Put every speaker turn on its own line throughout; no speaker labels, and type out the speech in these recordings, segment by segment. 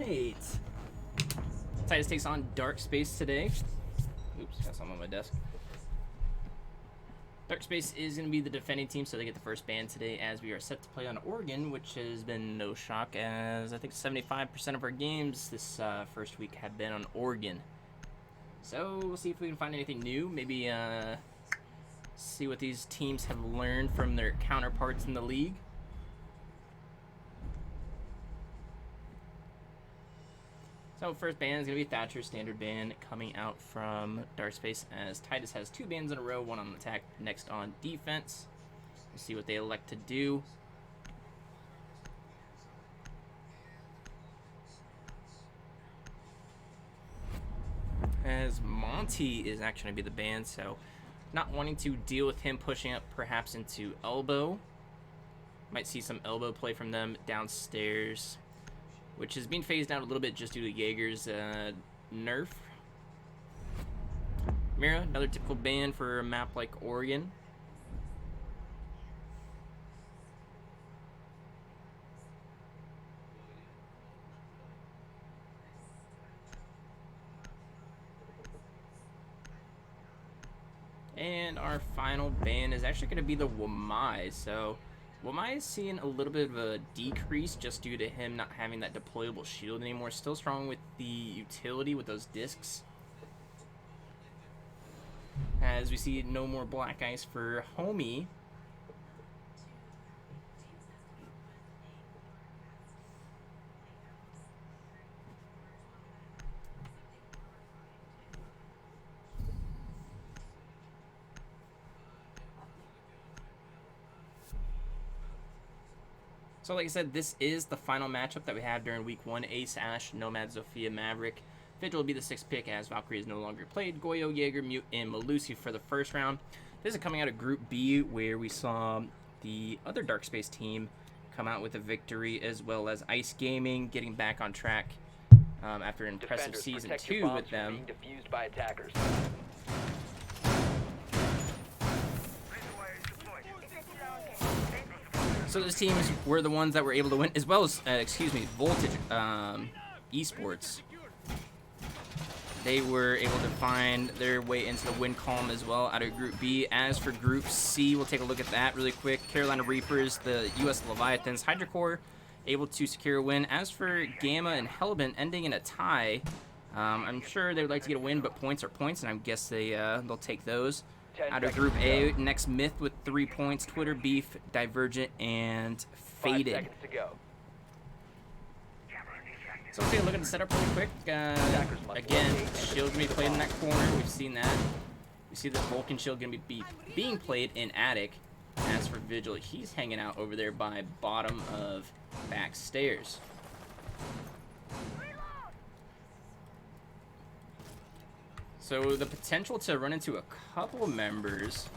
right. Titus takes on Dark Space today. Oops, got something on my desk. Dark Space is going to be the defending team, so they get the first ban today as we are set to play on Oregon, which has been no shock, as I think 75% of our games this first week have been on Oregon. So we'll see if we can find anything new. Maybe see what these teams have learned from their counterparts in the league. So first ban is going to be Thatcher, standard ban coming out from Dark Space, as Titus has 2 bans in a row, one on attack, next on defense. We'll see what they elect to do. As Monty is actually going to be the ban, so not wanting to deal with him pushing up perhaps into elbow. Might see some elbow play from them downstairs, which is being phased out a little bit just due to Jaeger's nerf. Mira, another typical ban for a map like Oregon. And our final ban is actually going to be the Wamai. So Wamai is seeing a little bit of a decrease just due to him not having that deployable shield anymore. Still strong with the utility with those discs. As we see no more black ice for Homie. So like I said, this is the final matchup that we have during week 1. Ace, Ash, Nomad, Zofia, Maverick. Vigil will be the 6th pick as Valkyrie is no longer played. Goyo, Jaeger, Mute, and Malusi for the first round. This is coming out of Group B, where we saw the other Dark Space team come out with a victory, as well as Ice Gaming getting back on track after an impressive Season 2 with them.
Defused by attackers.
So those teams were the ones that were able to win, as well as, Voltage Esports. They were able to find their way into the win column as well out of Group B. As for Group C, we'll take a look at that really quick. Carolina Reapers, the US Leviathans, Hydra Corps able to secure a win. As for Gamma and Hellbent ending in a tie, I'm sure they would like to get a win, but points are points, and I guess they'll take those. Out of Group A, next Myth with 3 points, Twitter Beef, Divergent, and Faded.
5 seconds to go.
So let's take a look at the setup really quick. Again, shield's gonna be played in that corner. We've seen that. We see the Vulcan shield gonna be being played in Attic. As for Vigil, he's hanging out over there by bottom of back stairs. So the potential to run into a couple members.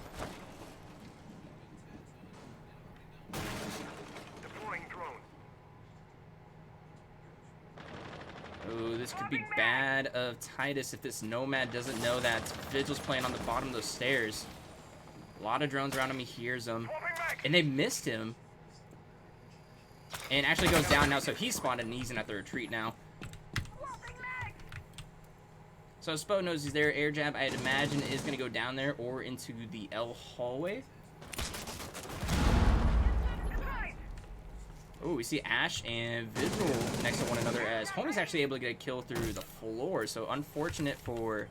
Oh, this could be bad of Titus if this Nomad doesn't know that Vigil's playing on the bottom of those stairs. A lot of drones around him, he hears them. And they missed him. And actually goes down now, so he's spotted and he's in at the retreat now. So Spo knows he's there. Air jab, I'd imagine, is going to go down there or into the L hallway. Oh, we see Ash and Vigil next to one another as Homie's actually able to get a kill through the floor. So unfortunate for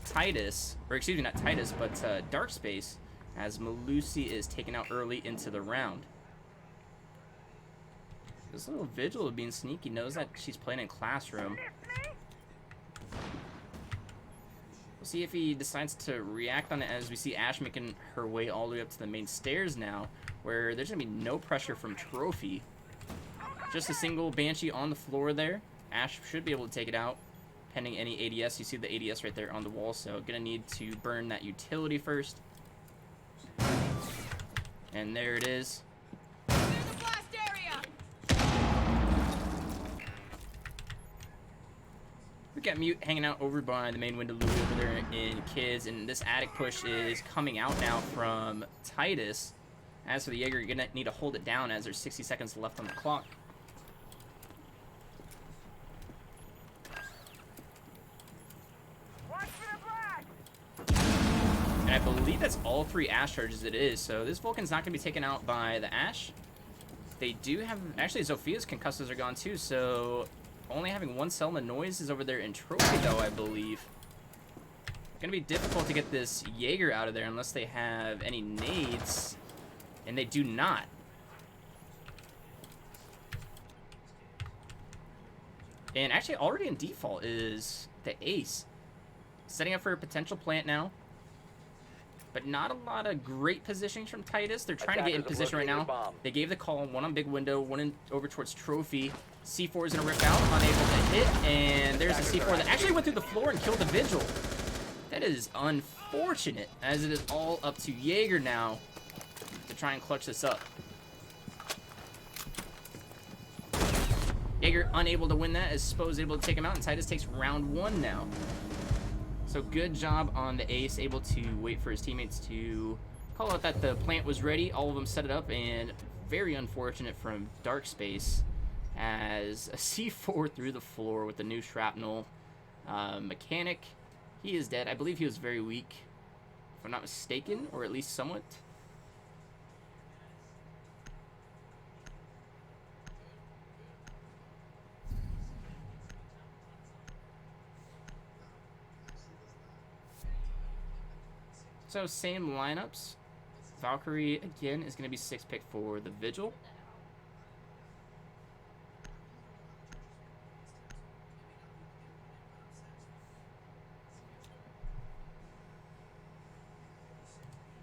Titus, or excuse me, not Titus, but Dark Space, as Malusi is taken out early into the round. This little Vigil being sneaky knows that she's playing in Classroom. We'll see if he decides to react on it, as we see Ash making her way all the way up to the main stairs now, where there's going to be no pressure from Trophy. Just a single Banshee on the floor there. Ash should be able to take it out, pending any ADS. You see the ADS right there on the wall, so going to need to burn that utility first. And there it is. We got Mute hanging out over by the main window loop over there in Kids, and this Attic push is coming out now from Titus. As for the Jaeger, you're going to need to hold it down as there's 60 seconds left on the clock. I believe that's all 3 Ash charges it is. So this Vulcan's not going to be taken out by the Ash. They do have... Actually, Zophia's concussives are gone too, so... Only having 1 Selma Noise is over there in Trophy, though, I believe. Going to be difficult to get this Jaeger out of there unless they have any nades. And they do not. And actually, already in default is the Ace. Setting up for a potential plant now. But not a lot of great positioning from Titus. They're trying to get in position right now. They gave the call. 1 on big window, 1 in, over towards Trophy. C4 is going to rip out, unable to hit. And there's a C4 that actually went through the floor and killed the Vigil. That is unfortunate, as it is all up to Jaeger now to try and clutch this up. Jaeger unable to win that, as Spo is able to take him out, and Titus takes round 1 now. So good job on the Ace, able to wait for his teammates to call out that the plant was ready. All of them set it up, and very unfortunate from Dark Space, as a C4 through the floor with the new shrapnel. Mechanic, he is dead. I believe he was very weak, if I'm not mistaken, or at least somewhat. So same lineups. Valkyrie again is going to be 6th pick for the Vigil.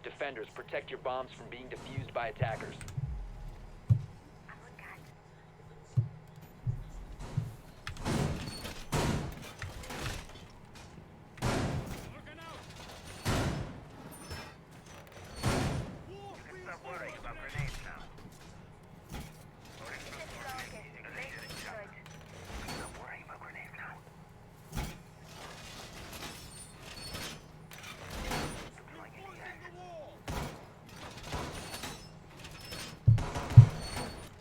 Defenders, protect your bombs from being defused by attackers.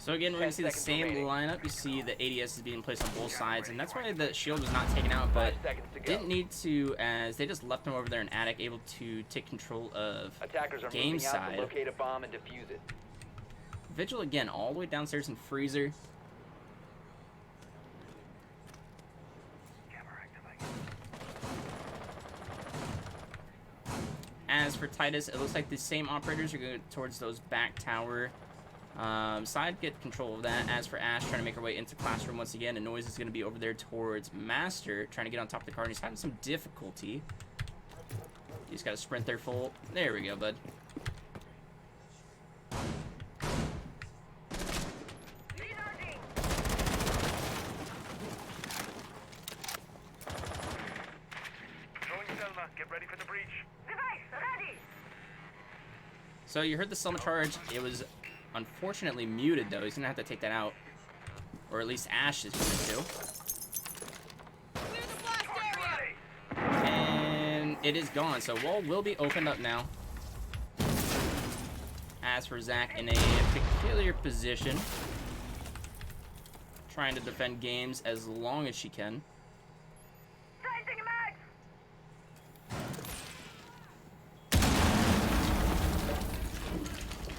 So again, we're going to see the same lineup. You see the ADS is being placed on both sides, and that's why the shield was not taken out, but didn't need to, as they just left him over there in Attic, able to take control of
Attackers are
game
moving out
side.
to locate a bomb and defuse it.
Vigil again, all the way downstairs in Freezer. As for Titus, it looks like the same operators are going towards those back tower side, get control of that. As for Ash, trying to make her way into Classroom once again, and Noise is going to be over there towards Master, trying to get on top of the car, and he's having some difficulty. You just got to sprint there full. There we go, bud.
Get ready for the breach.
Device ready.
So you heard the Selma charge. It was unfortunately muted, though. He's going to have to take that out. Or at least Ash is going to.
Clear the blast area.
And it is gone. So wall will be opened up now. As for Zach, in a peculiar position, trying to defend games as long as she can.
Changing mags.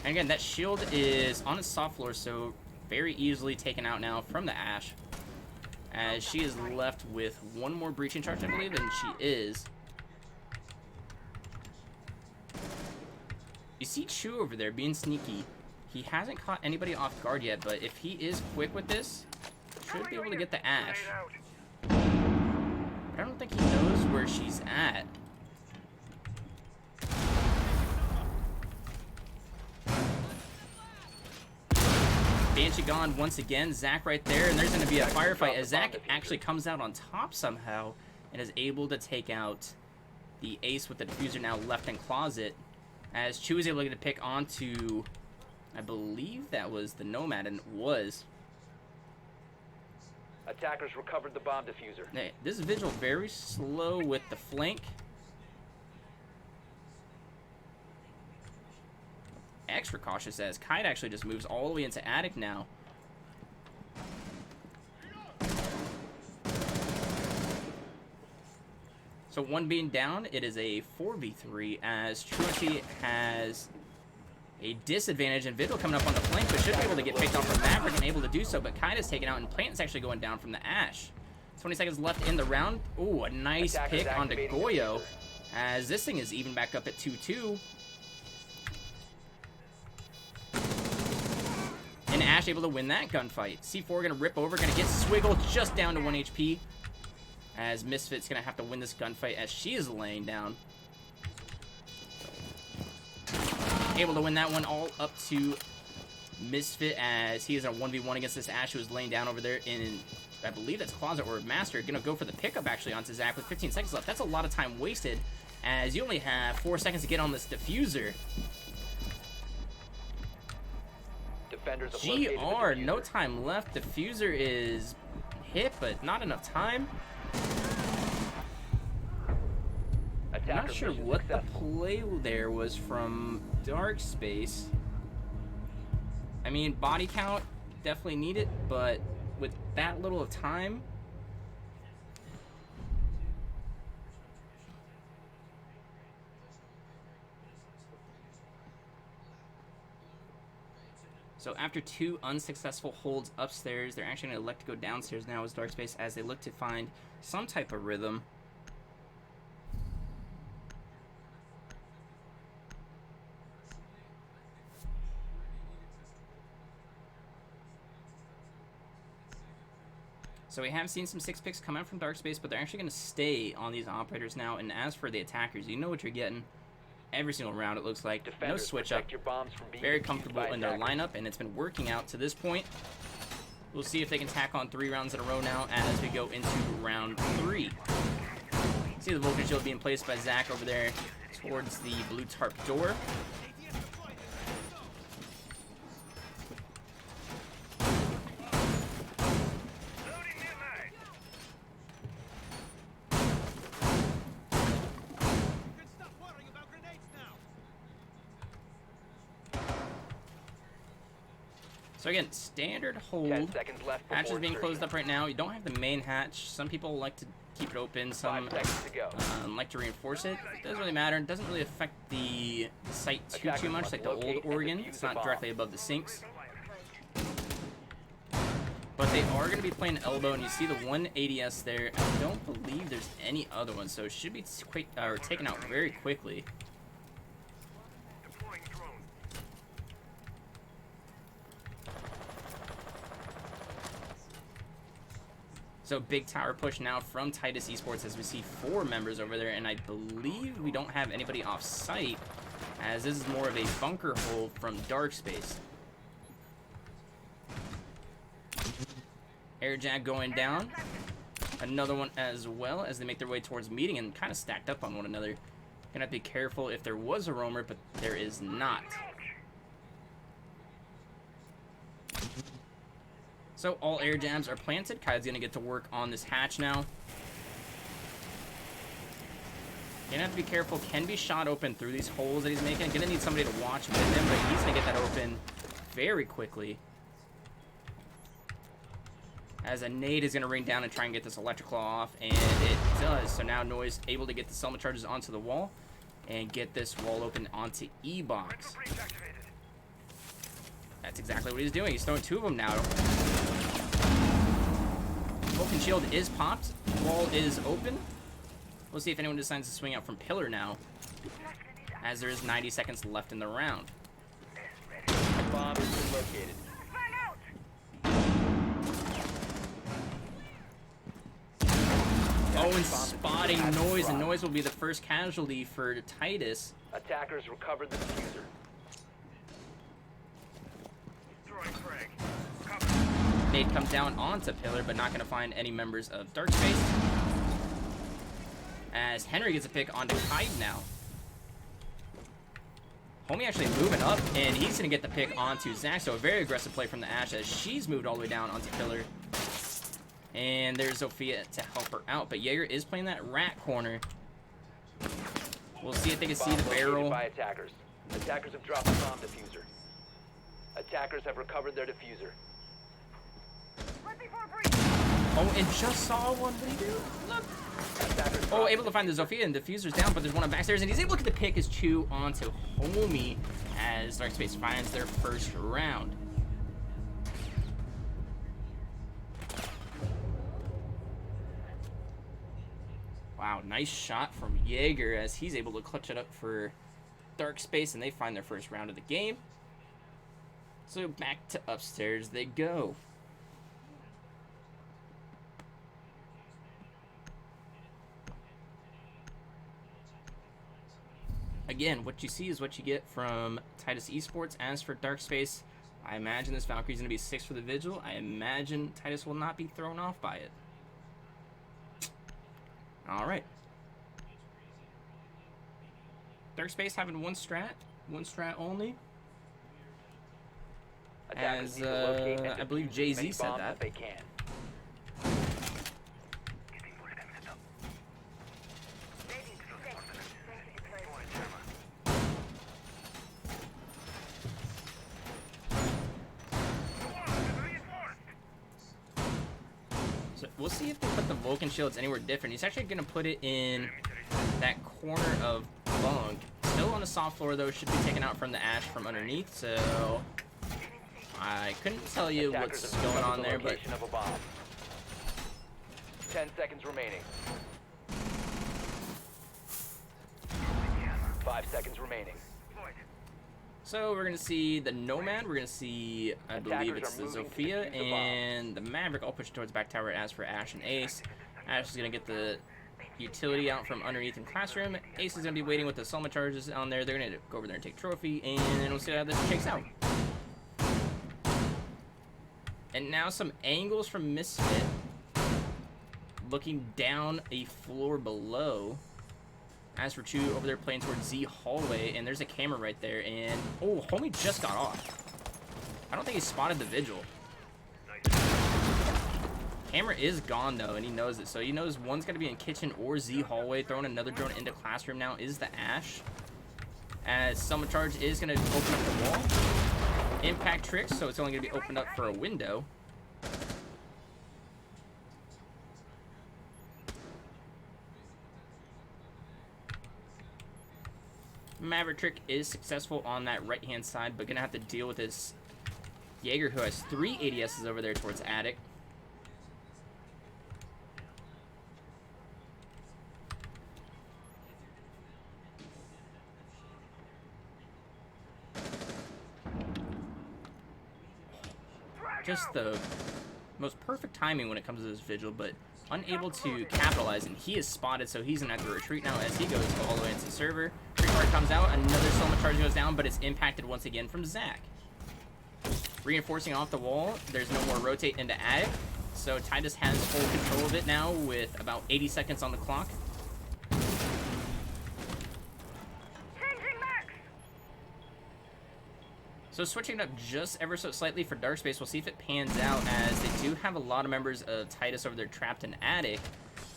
And again, that shield is on its soft floor, so very easily taken out now from the Ash. As she is left with one more breaching charge, I believe, and she is. You see Chu over there being sneaky. He hasn't caught anybody off guard yet, but if he is quick with this, should be able to get the Ash. But I don't think he knows where she's at. Banshee gone once again. Zach right there, and there's going to be a firefight as Zach actually comes out on top somehow and is able to take out the Ace with the diffuser now left in closet. As Chu is able to get a pick onto, I believe that was the Nomad, and it was.
Attackers recovered the bomb diffuser.
Hey, this is Vigil very slow with the flank. Extra cautious as Kite actually just moves all the way into Attic now. So one being down, it is a 4v3 as Truancy has a disadvantage, and Vidal coming up on the flank, but should be able to get picked off from Maverick and able to do so, but Kaida's taken out, and Plant's actually going down from the Ash. 20 seconds left in the round. Ooh, a nice
Attackers
pick onto
activating
Goyo,
diffuser.
as this thing is even back up at 2-2. And Ash able to win that gunfight. C4 gonna rip over, gonna get Swiggle just down to 1 HP. As Misfit's gonna have to win this gunfight as she is laying down. Able to win that one all up to Misfit as he is in a 1v1 against this Ash who is laying down over there in, I believe that's Closet or Master. Gonna go for the pickup actually onto Zach with 15 seconds left. That's a lot of time wasted as you only have 4 seconds to get on this diffuser.
Defenders have located the
GR,
diffuser.
no time left. Diffuser is hit, but not enough time. I'm
Attacker
not sure
mission
what the
successful.
play there was from Dark Space. I mean, body count definitely needed, but with that little of time. So after 2 unsuccessful holds upstairs, they're actually going to elect to go downstairs now as Dark Space as they look to find some type of rhythm. So we have seen some 6 picks come out from Dark Space, but they're actually going to stay on these operators now. And as for the attackers, you know what you're getting every single round, it looks like. No
Defenders,
switch up.
protect your bombs from being
Very
defused
comfortable
by
in their
attackers.
lineup, and it's been working out to this point. We'll see if they can tack on 3 rounds in a row now as we go into round 3. See the Vulcan Shield being placed by Zach over there towards the blue tarp door. So again, standard
10
hold.
seconds left
Hatch is
before
being closed
insertion.
up right now. You don't have the main hatch. Some people like to keep it open.
5
Some
seconds to go.
like to reinforce it. It doesn't really matter. It doesn't really affect the site too
Attackers
much
must
like the old
locate and
Oregon.
defuse
It's
the
not
bomb.
directly above the sinks. But they are going to be playing elbow, and you see the one ADS there. I don't believe there's any other one, so it should be quick or taken out very quickly. So big tower push now from Titus Esports as we see 4 members over there, and I believe we don't have anybody off site as this is more of a bunker hold from Dark Space. Air Jag going down. Another one as well as they make their way towards meeting and kind of stacked up on one another. Gonna have to be careful if there was a roamer, but there is not. So all air jams are planted. Kai's gonna get to work on this hatch now. Gonna have to be careful. Can be shot open through these holes that he's making. Gonna need somebody to watch with him, but he's gonna get that open very quickly. As a nade is gonna ring down and try and get this electric claw off, and it does. So now Noise able to get the Selma charges onto the wall and get this wall open onto E-Box. That's exactly what he's doing. He's throwing 2 of them now. Vulcan Shield is popped. Wall is open. We'll see if anyone decides to swing out from Pillar now, as there is 90 seconds left in the round.
Bomb has been located.
Oh, and spotting Noise, and Noise will be the first casualty for Titus.
Attackers recovered the diffuser.
Nade comes down onto Pillar, but not going to find any members of Dark Space. As Henry gets a pick onto Kite now. Homie actually moving up, and he's going to get the pick onto Zach. So a very aggressive play from the Ash as she's moved all the way down onto Pillar. And there's Sophia to help her out. But Jaeger is playing that rat corner. We'll see if they can see
Bomb
the
located
barrel.
by attackers. Attackers have dropped the bomb diffuser. Attackers have recovered their diffuser.
Oh, and just saw one. What did he do? Look. Oh, able to find the Zofia and diffuser's down, but there's one on backstairs, and he's able to get the pick his chew onto Homie as Darkspace finds their first round. Wow, nice shot from Jaeger as he's able to clutch it up for Darkspace, and they find their first round of the game. So back to upstairs they go. Again, what you see is what you get from Titus Esports. As for Darkspace, I imagine this Valkyrie's going to be 6 for the Vigil. I imagine Titus will not be thrown off by it. Alright. Darkspace having one strat only. As, I believe Jay-Z said that.
They can.
So we'll see if they put the Vulcan shields anywhere different. He's actually going to put it in that corner of Bunk. Still on the soft floor, though. Should be taken out from the ash from underneath. So I couldn't tell you what's going on there, but
10 seconds remaining. 5 seconds remaining.
so we're going to see the Nomad. We're going to see, I believe it's the Zofia and the Maverick all pushed towards back tower. As for Ash and Ace, Ash is going to get the utility out from underneath in Classroom. Ace is going to be waiting with the Soma charges on there. They're going to go over there and take Trophy, and we'll see how this shakes out. And now some angles from Misfit, looking down a floor below. As for Chu over there playing towards Z hallway, and there's a camera right there, and oh, Homie just got off. I don't think he spotted the Vigil. Camera is gone though, and he knows it, so he knows one's gonna be in kitchen or Z hallway. Throwing another drone into Classroom now is the Ash, as Summer Charge is gonna open up the wall. Impact tricks, so it's only gonna be opened up for a window. Maverick trick is successful on that right hand side, but gonna have to deal with this Jaeger, who has 3 ADSs over there towards Attic. Just the most perfect timing when it comes to this Vigil, but unable to capitalize, and he is spotted, so he's gonna have to retreat now as he goes all the way into the server. Free card comes out, another Soma charge goes down, but it's impacted once again from Zach. Reinforcing off the wall, there's no more rotate into Attic, so Titus has full control of it now with about 80 seconds on the clock. So switching it up just ever so slightly for Darkspace, we'll see if it pans out, as they do have a lot of members of Titus over there trapped in Attic.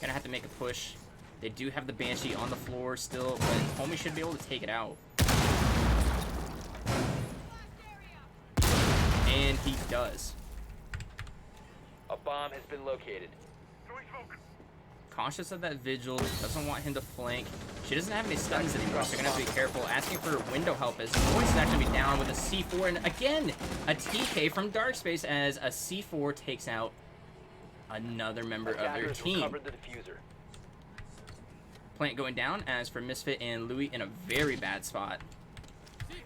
Gonna have to make a push. They do have the Banshee on the floor still, but Homie should be able to take it out. And he does.
A bomb has been located.
Cautious of that Vigil, doesn't want him to flank. She doesn't have any stuns anymore, so you're gonna have to be careful. Asking for window help as Voice is actually be down with a C4, and again, a TK from Darkspace as a C4 takes out another member of their team.
Recovered the diffuser.
Plant going down. As for Misfit and Louis in a very bad spot.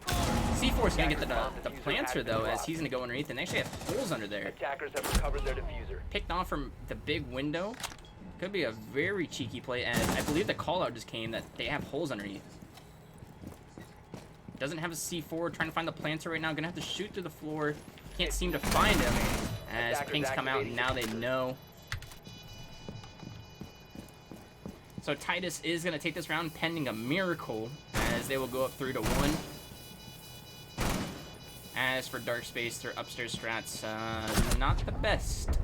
C4 is gonna get the planter though, as he's gonna go underneath, and they actually have holes under there.
Attackers have recovered their diffuser.
Picked off from the big window. Could be a very cheeky play, as I believe the call out just came that they have holes underneath. Doesn't have a C4, trying to find the planter right now. Gonna have to shoot through the floor. Can't seem to find him. As pings come out, and now they know. So Titus is gonna take this round pending a miracle, as they will go up 3-1. As for Darkspace, their upstairs strats, not the best.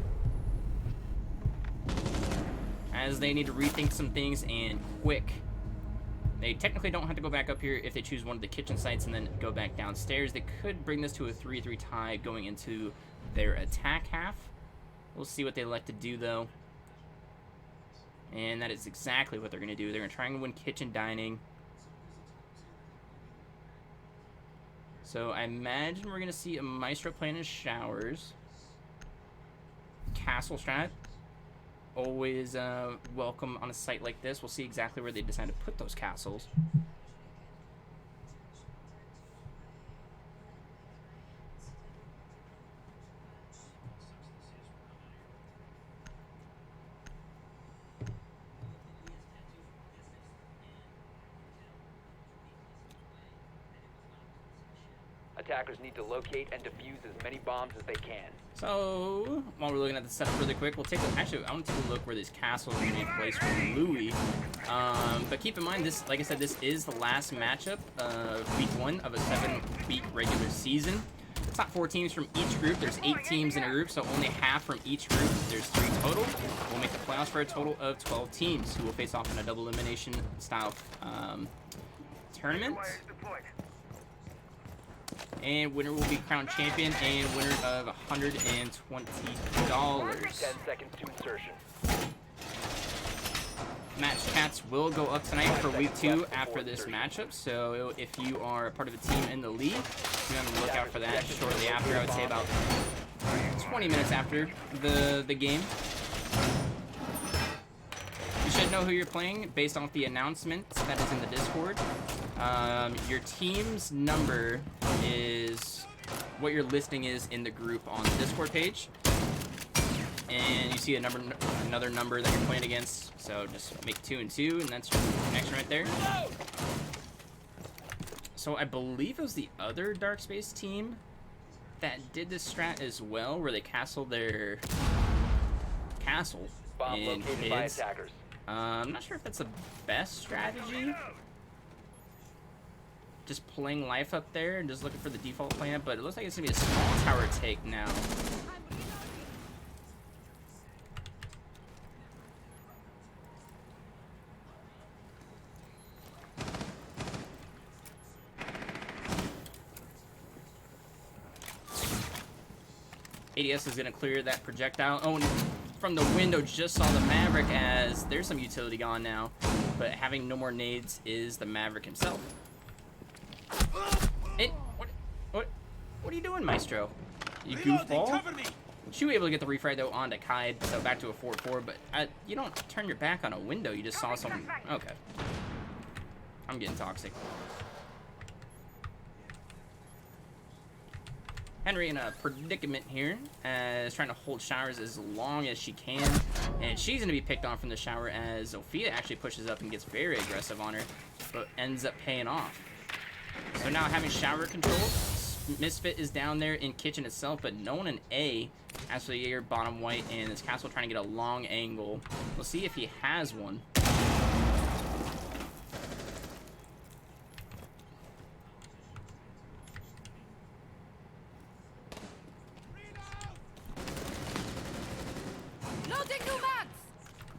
As they need to rethink some things, and quick. They technically don't have to go back up here if they choose one of the kitchen sites and then go back downstairs. They could bring this to a 3-3 tie going into their attack half. We'll see what they like to do, though. And that is exactly what they're going to do. They're going to try and win kitchen dining. So I imagine we're going to see a Maestro playing his showers. Castle strat. Always welcome on a site like this. We'll see exactly where they decide to put those castles.
Attackers need to locate and defuse as many bombs as they can.
So, while we're looking at the setup really quick, we'll take a, actually, I want to take a look where these castles are going to be placed for Louis. But keep in mind, this, like I said, this is the last matchup of week 1 of a 7-week regular season. Top 4 teams from each group. There's 8 teams in a group, so only half from each group. There's 3 total. We'll make the playoffs for a total of 12 teams who will face off in a double elimination style tournament. And winner will be crowned champion and winner of $120.
10 seconds to insertion.
Match chats will go up tonight for week 2 after this matchup. So if you are a part of a team in the league, be on the lookout for that shortly after. I would say about 20 minutes after the game. You should know who you're playing based off the announcement that is in the Discord. Your team's number is what your listing is in the group on the Discord page. And you see another number that you're playing against. So just make 2 and 2, and that's your connection right there. So I believe it was the other Dark Space team that did this strat as well, where they castled their castle
Bomb
in
located by
kids.
attackers.
I'm not sure if that's the best strategy. Just playing life up there and just looking for the default plan, but it looks like it's gonna be a small tower take now. ADS is gonna clear that projectile. Oh, and from the window just saw the Maverick, as there's some utility gone now, but having no more nades is the Maverick himself. It, what are you doing, Maestro? You goofball. She was able to get the refrag though onto Kai, so back to a 4-4. But you don't turn your back on a window. You just saw someone. Okay. I'm getting toxic. Henry in a predicament here, is trying to hold showers as long as she can, and she's going to be picked on from the shower as Sophia actually pushes up and gets very aggressive on her, but ends up paying off. So now having shower control, Misfit is down there in kitchen itself, but no one in A. Actually, you're bottom white, and this castle trying to get a long angle. We'll see if he has one.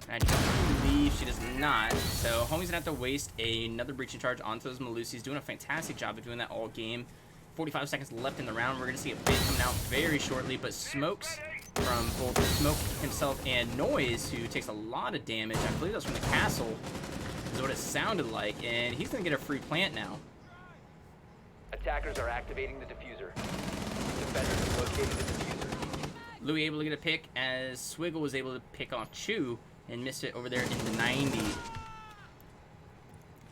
I don't believe she does not. So Homie's gonna have to waste another breaching charge onto those Malusi's. Doing a fantastic job of doing that all game. 45 seconds left in the round. We're gonna see a bait coming out very shortly, but Smokes from both Smoke himself and Noise, who takes a lot of damage. I believe that was from the castle, is what it sounded like, and he's gonna get a free plant now.
Attackers are activating the diffuser. Defenders have located the diffuser.
Louis able to get a pick as Swiggle was able to pick off Chew and Misfit over there in the 90.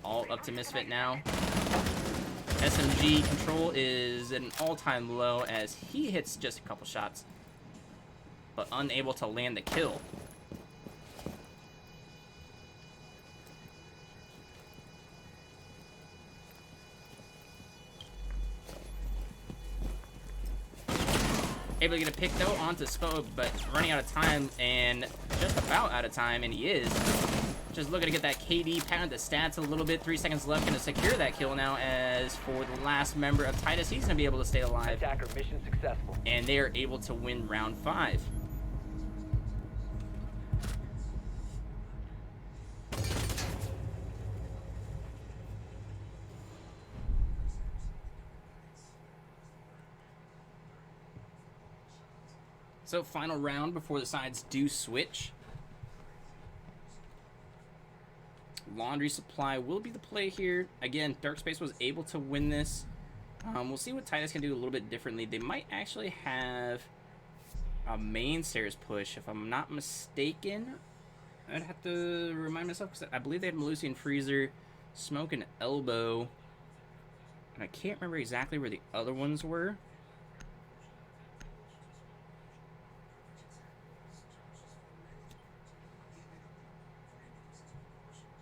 All up to Misfit now. SMG control is at an all-time low as he hits just a couple shots, but unable to land the kill. Able to get a pick though onto Spo, but running out of time, and just about out of time, and he is. Just looking to get that KD, pound the stats a little bit. 3 seconds left, gonna secure that kill now. As for the last member of Titus, he's gonna be able to stay alive.
Attacker mission successful.
And they are able to win round 5. So, final round before the sides do switch. Laundry supply will be the play here. Again, Dark Space was able to win this. We'll see what Titus can do a little bit differently. They might actually have a main stairs push, if I'm not mistaken. I'd have to remind myself, because I believe they had Melusi and Freezer, Smoke and Elbow. And I can't remember exactly where the other ones were.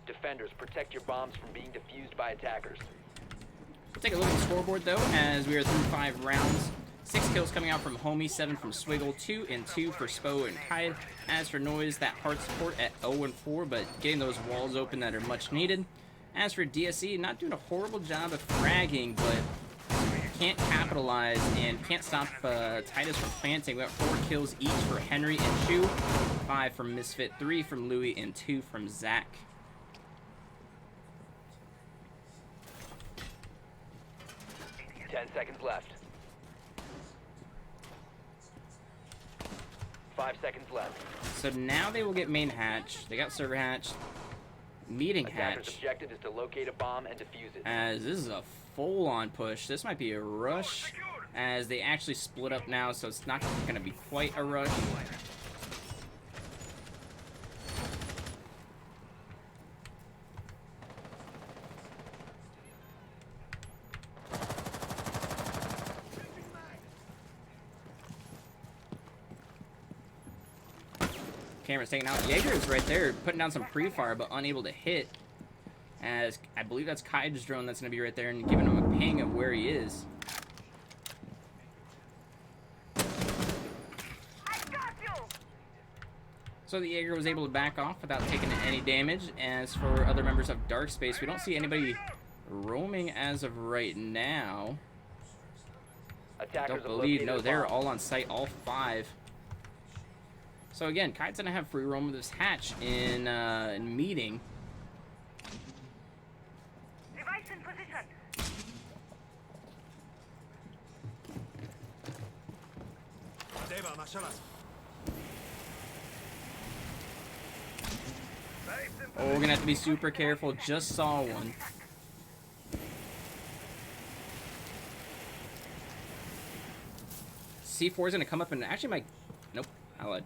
Defenders, protect your bombs from being defused by attackers.
We'll take a look at the scoreboard, though, as we are through 5 rounds. 6 kills coming out from Homie, 7 from Swiggle, 2 and 2 for Spo and Kide. As for Noise, that hard support at 0 and 4, but getting those walls open that are much needed. As for DSE, not doing a horrible job of fragging, but can't capitalize and can't stop Titus from planting. We got 4 kills each for Henry and Chu, 5 from Misfit, 3 from Louie, and 2 from Zach.
Seconds left. 5 seconds left.
So now they will get main hatch. They got server hatch. Meeting
Attacker's
hatch.
objective is to locate a bomb and defuse it.
As this is a full-on push. This might be a rush. As they actually split up now, so it's not going to be quite a rush. Camera's taking out. Jaeger's right there, putting down some pre-fire, but unable to hit. As I believe that's Kai's drone that's going to be right there and giving him a ping of where he is.
I got you.
So the Jaeger was able to back off without taking any damage. As for other members of Dark Space, we don't see anybody roaming as of right now.
Attackers
Don't believe, no, they're all on site, all 5. So again, Kite's gonna have free roam with this hatch in meeting.
Device in position.
Oh, we're gonna have to be super careful. Just saw one. C4 is gonna come up and actually might. Nope, I lied.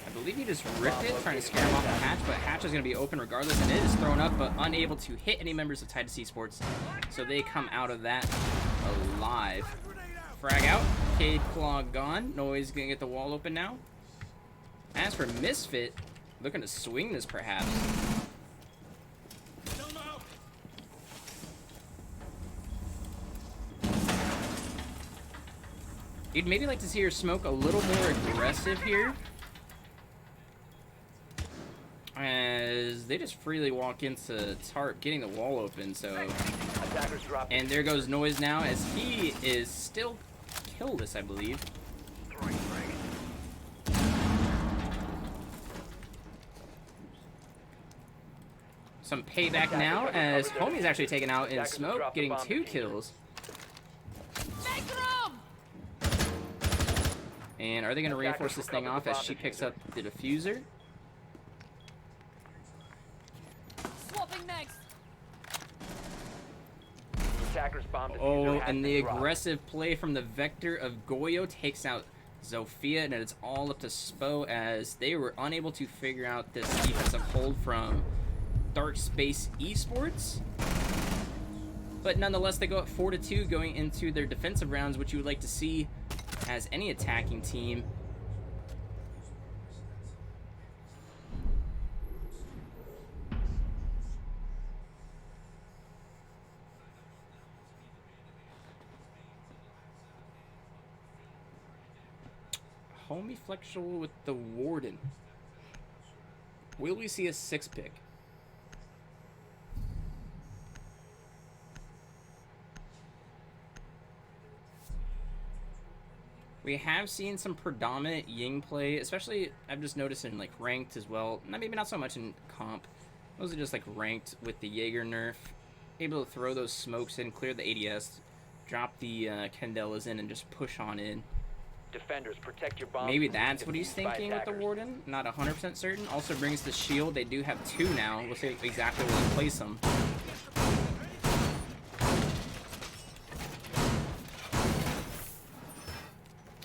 I believe he just ripped it, trying to scare him off the hatch, but hatch is going to be open regardless, and it is thrown up, but unable to hit any members of Titus Esports, so they come out of that alive. Frag out, Cade Claw gone, Noise going to get the wall open now. As for Misfit, looking to swing this perhaps. You'd maybe like to see her smoke a little more aggressive here. As they just freely walk into Tarp, getting the wall open, so...
Attackers drop.
And there goes Noise now, as he is still killless, I believe. Some payback now, as Homie's actually taken out in smoke, getting 2 kills. And are they going to reinforce this thing off as she picks up the diffuser?
Swapping next.
Attackers bomb diffuser
Oh,
has
and
been
the
dropped.
aggressive play from the Vector of Goyo takes out Zofia, and it's all up to Spo as they were unable to figure out this defensive hold from Dark Space Esports. But nonetheless, they go up 4-2 going into their defensive rounds, which you would like to see as any attacking team. Homie Flexual with the Warden. Will we see a 6-pick? We have seen some predominant Ying play, especially I've just noticed in like ranked as well. Maybe not so much in comp. Those are just like ranked with the Jaeger nerf. Able to throw those smokes in, clear the ADS, drop the Candelas in, and just push on in.
Defenders, protect your bombs.
Maybe
from being
that's what he's
defused by
thinking with the
attackers.
Warden. Not 100% certain. Also brings the shield. They do have 2 now. We'll see exactly where they place them.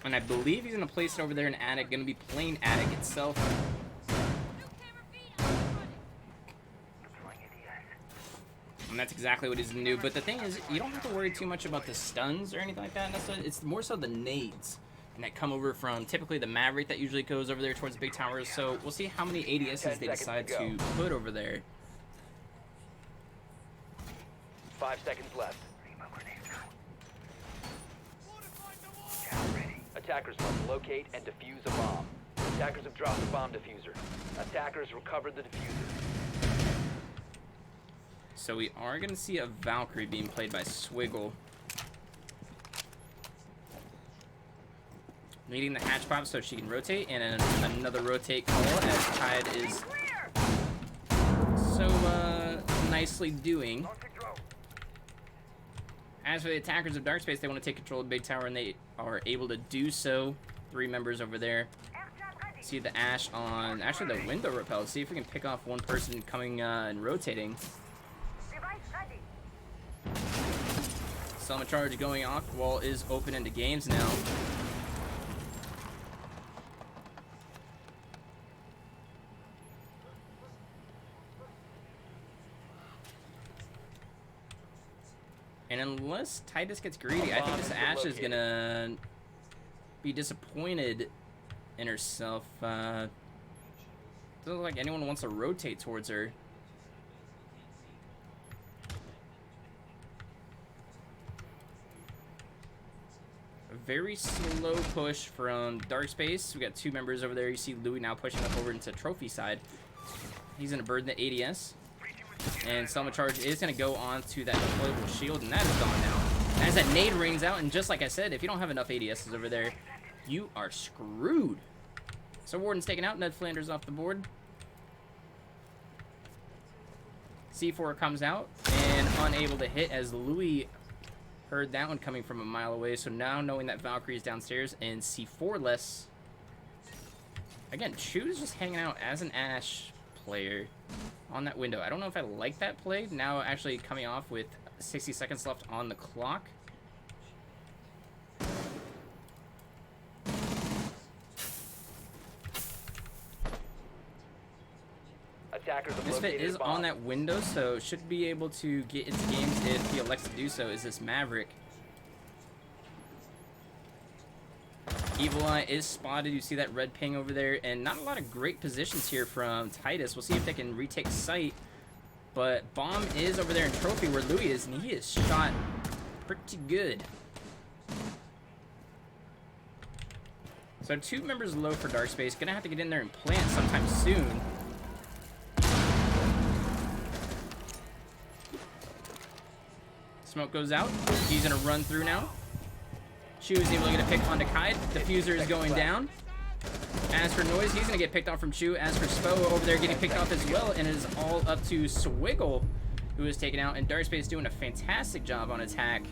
And I believe he's going to place it over there in attic. Going to be plain attic itself. And that's exactly what he's going to do. But the thing is, you don't have to worry too much about the stuns or anything like that. It's more so the nades. And that come over from typically the Maverick that usually goes over there towards the big towers. So we'll see how many ADSs they decide to put over there.
5 seconds left. Attackers must locate and defuse a bomb. Attackers have dropped the bomb diffuser. Attackers recovered the diffuser.
So we are going to see a Valkyrie being played by Swiggle. Leading the hatch pop so she can rotate, and another rotate call as Tide is so nicely doing. As for the attackers of Dark Space, they want to take control of the big tower, and they are able to do so. 3 members over there. See the Ash on actually the window repel. See if we can pick off one person coming and rotating. Selma charge going off. Wall is open into games now. And unless Titus gets greedy, I think this Ash is gonna be disappointed in herself. Doesn't look like anyone wants to rotate towards her. A very slow push from Dark Space. We got 2 members over there. You see Louis now pushing up over into Trophy side. He's gonna burn the ADS. And Selma Charge is going to go on to that deployable shield, and that is gone now. As that nade rings out, and just like I said, if you don't have enough ADSs over there, you are screwed. So Warden's taken out, Ned Flanders off the board. C4 comes out, and unable to hit as Louis heard that one coming from a mile away. So now knowing that Valkyrie is downstairs, and C4 less. Again, Chu is just hanging out as an Ash player on that window. I don't know if I like that play. Now actually coming off with 60 seconds left on the clock.
Attackers have
Misfit
located
is
a bomb.
on that window, so should be able to get its games if he elects to do so. Is this Maverick? Evil Eye is spotted. You see that red ping over there, and not a lot of great positions here from Titus. We'll see if they can retake sight, but bomb is over there in Trophy where Louis is, and he is shot pretty good. So 2 members low for Dark Space. Gonna have to get in there and plant sometime soon. Smoke goes out. He's gonna run through now. Chu is able to get a pick onto Kite. Diffuser is going down. As for Noise, he's going to get picked off from Chu. As for Spo over there getting picked off as well. And it is all up to Swiggle, who is taken out. And Dark Space doing a fantastic job on attack.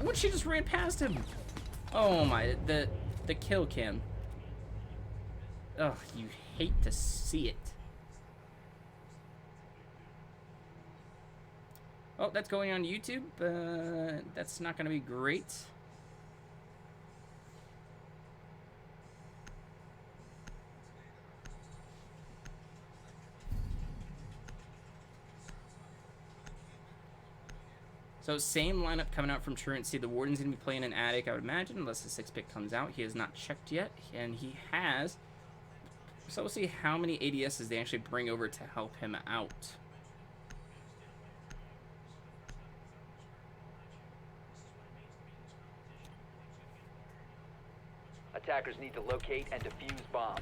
What? She just ran past him. Oh my, the kill cam. Ugh, you hate to see it. Oh, that's going on YouTube. That's not going to be great. So same lineup coming out from Truancy. The Warden's going to be playing an attic, I would imagine, unless the 6-pick comes out. He has not checked yet, and he has. So we'll see how many ADSs they actually bring over to help him out.
Attackers need to locate and defuse bombs.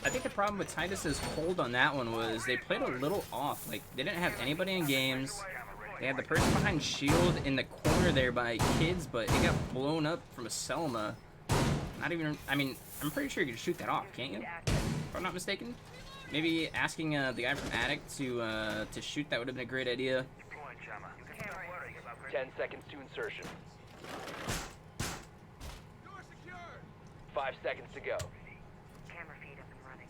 I think the problem with Titus's hold on that one was they played a little off. Like, they didn't have anybody in games. They had the person behind shield in the corner there by kids, but it got blown up from a Selma. Not even, I mean, I'm pretty sure you can shoot that off, can't you? if I'm not mistaken. Maybe asking the guy from Attic to shoot, that would have been a great idea.
10 seconds to insertion. 5 seconds to go.
Camera feed up and running.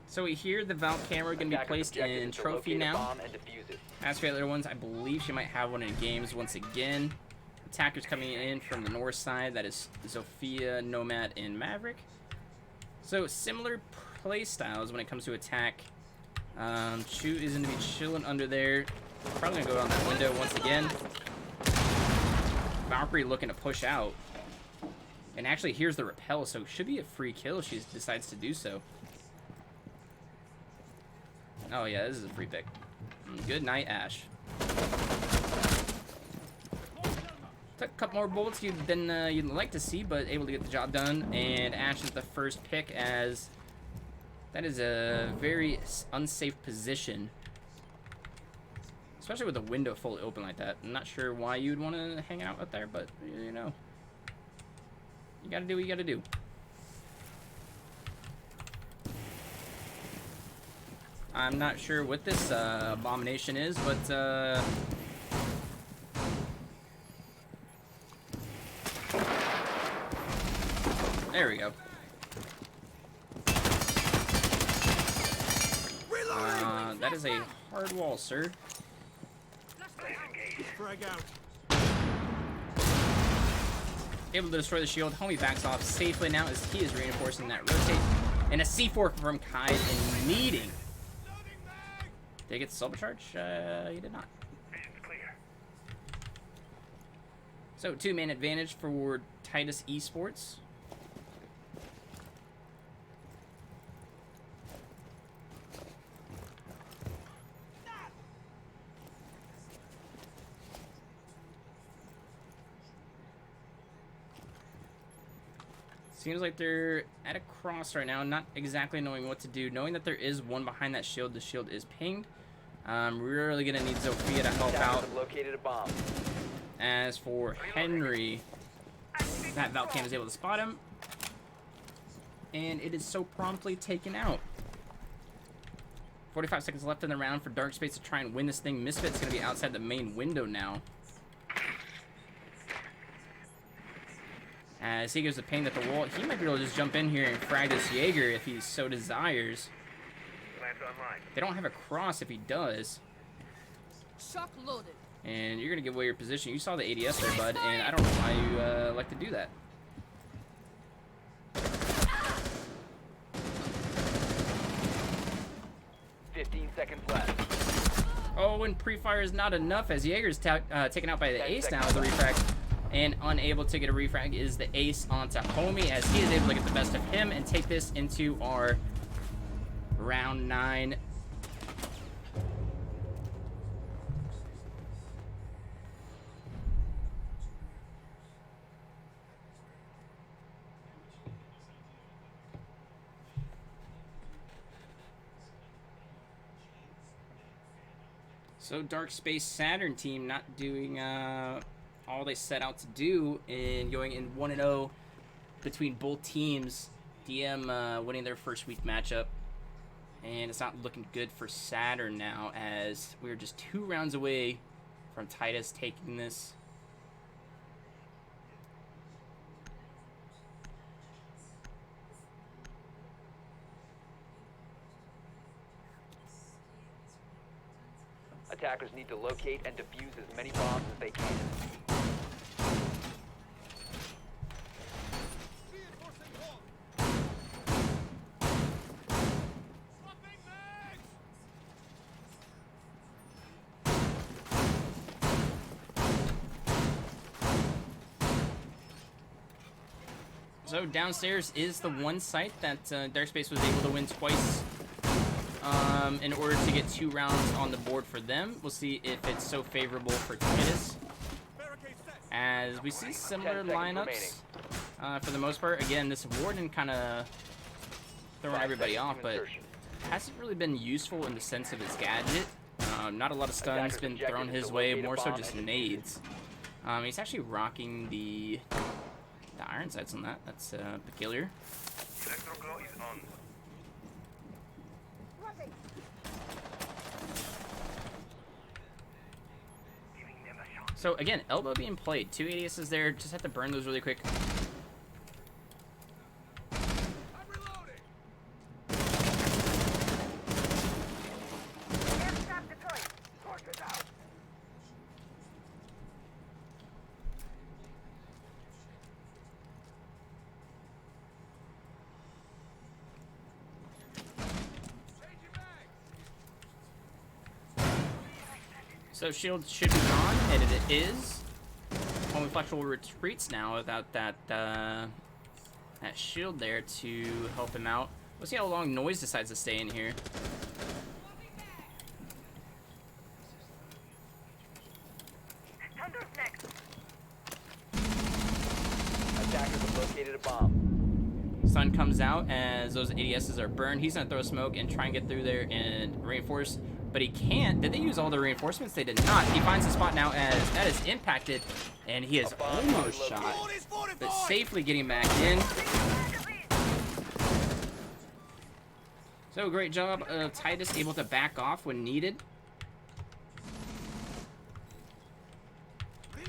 So we hear the Valve camera going to be
Attacker's
placed
objective
in
is to
Trophy
locate a
now.
bomb and defuse it.
As for the other ones, I believe she might have one in games once again. Attackers coming in from the north side. That is Zofia, Nomad, and Maverick. So similar play styles when it comes to attack. Chu is going to be chilling under there. Probably going to go down that window once again. Valkyrie looking to push out. And actually, here's the repel, so it should be a free kill if she decides to do so. Oh yeah, this is a free pick. Good night, Ash. Took a couple more bullets than you'd like to see, but able to get the job done. And Ash is the first pick, as that is a very unsafe position. Especially with the window fully open like that. I'm not sure why you'd want to hang out there, but you know. You gotta do what you gotta do. I'm not sure what this abomination is, but there we go. That is a hard wall, sir.
Frag out.
Able to destroy the shield. Homie backs off safely now as he is reinforcing that rotate. And a C4 from Kai and needing. Did he get the silver charge? He did not. So 2-man advantage for Titus Esports. Seems like they're at a cross right now, not exactly knowing what to do. Knowing that there is one behind that shield, the shield is pinged. We're really gonna need Zofia to help out.
Located a bomb.
As for Henry, that Valcam is able to spot him, and it is so promptly taken out. 45 seconds left in the round for Dark Space to try and win this thing. Misfit's gonna be outside the main window now. As he goes to ping at the wall, he might be able to just jump in here and frag this Jaeger if he so desires. They don't have a cross if he does.
Shock loaded.
And you're going to give away your position. You saw the ADS there, bud, and I don't know why you like to do that.
Seconds left.
Oh, and pre-fire is not enough as Jaeger's taken out by the ace now with the refrag. And unable to get a refrag is the ace onto Homie as he is able to get the best of him and take this into our round 9. So Dark Space Saturn team not doing all they set out to do in going in 1-0 between both teams. DM winning their first week matchup, and it's not looking good for Saturn now as we're just 2 rounds away from Titus taking this.
Attackers need to locate and defuse as many bombs as they can.
So downstairs is the one site that Dark Space was able to win twice in order to get 2 rounds on the board for them. We'll see if it's so favorable for Titus. As we see similar lineups for the most part. Again, this Warden kind of throwing everybody off, but hasn't really been useful in the sense of his gadget. Not a lot of stuns been thrown his way, more so just nades. He's actually rocking the iron sights on that. That's peculiar. So again, elbow being played. 2 ADSs there. Just have to burn those really quick. So shield should be gone, and it is. Only flexible retreats now without that that shield there to help him out. We'll see how long Noise decides to stay in here.
Attackers have located a bomb.
Sun comes out as those ADSs are burned. He's gonna throw smoke and try and get through there and reinforce, but he can't. Did they use all the reinforcements? They did not. He finds the spot now as that is impacted, and he is almost shot, but safely getting back in. So great job of Titus, able to back off when needed.